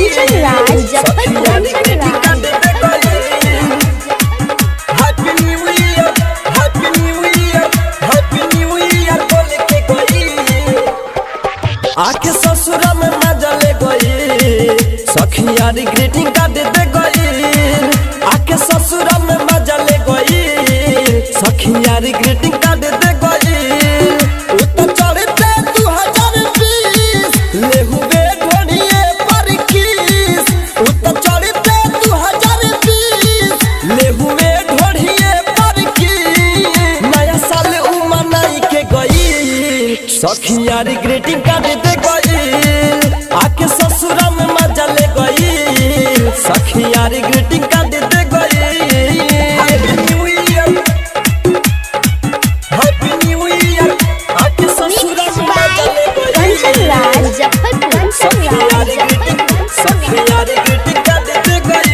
Kanchan Raj Muzaffarpur happy new year happy new year happy new year बोल के गई आके ससुरा में मजा ले गई सखिया रे ग्रीटिंग कार्ड दे गई आके ससुरा में मजा ले गई सखिया रे ग्रीटिंग कार्ड दे गई उत चढ़ते 2020 ले हुए ढोनिए पर किस उत चढ़ते 2020 ले हुए ढोनिए पर किस नया साल मनाई के गई सखिया रे ग्रीटिंग कार्ड दे गई आके ससुरा में मजा ले गई सखिया रे ग्रीटिंग कार्ड दे गई happy new year happy new year आके ससुरा में मजा ले गई कंचन राज मुजफ्फरपुर सखिया रे ग्रीटिंग कार्ड दे गई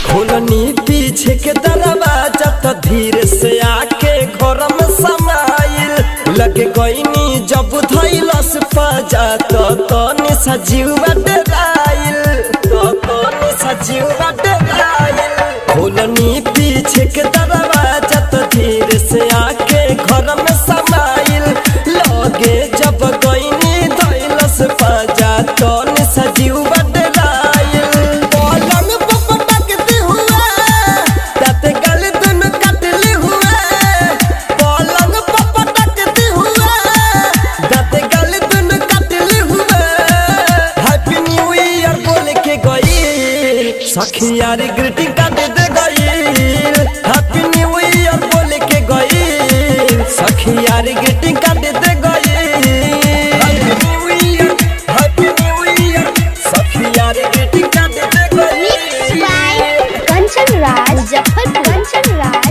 खोलनी पीछे के दरवाजा तो धीरे से आके घर में समाइल लगे गईनी जब धैलस पाजा तो सजीवा डराइल तो सजीवा डराइल खोलनी पीछे के दरवाजा तो धीरे से आके घर में समाइल लगे जब गईनी धैलस पाजा तो सजीवा डराइल पलंग पर पटकते हुए दांत गल दुनु काटले हुए पलंग पर पटकते हुए दांत गल दुनु काटले हुए हैप्पी न्यू ईयर बोल के गई सखिया रे ग्रीटिंग कार्ड दे गई हैप्पी न्यू ईयर बोल के गई सखिया रे ग्रीटिंग कार्ड दे गई happy new year happy new year सखिया रे ग्रीटिंग कार्ड दे गई कंचन राज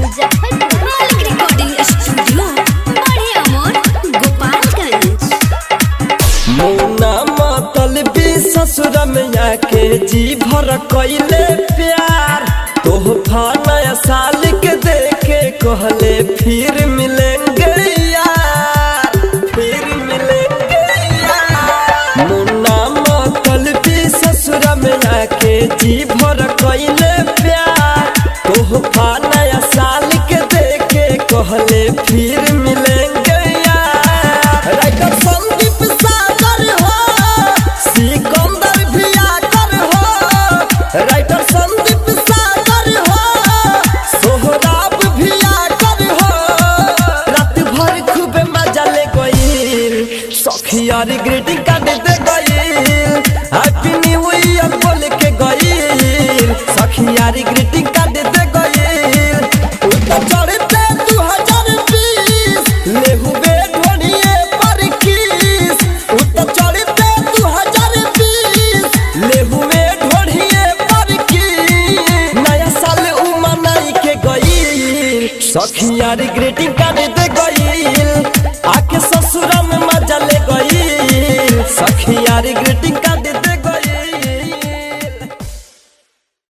मुजफ्फरपुर रिकॉर्डिंग स्टूडियो बड़े अमोर गोपालगंज। मौना मतलबी ससुर में आके जी भर कइले प्यार तोहफा नया साल के देके कहले फिर मिलेंगे यार फिर मिलेंगे यार मौना मतलबी ससुर में आके जी भर कइले प्यार तोहफा नया साल के देके कहले फिर मिलेंगे यार राइटर संदीप सागर हो सिकंदर भी आकर हो राइटर संदीप सागर हो सोहराब भी आकर हो रात भर खूब मजा ले गई सखिया रे ग्रीटिंग कार्ड दे गई हैप्पी न्यू ईयर बोल के गई सखिया रे ग्रीटिंग कार्ड दे गई उत चढ़ते 2020 ले हुए ढोनिए पर किस उत चढ़ते 2020 ले हुए ढोनिए पर किस नया साल मनाई के गई सखिया रे ग्रीटिंग कार्ड दे गई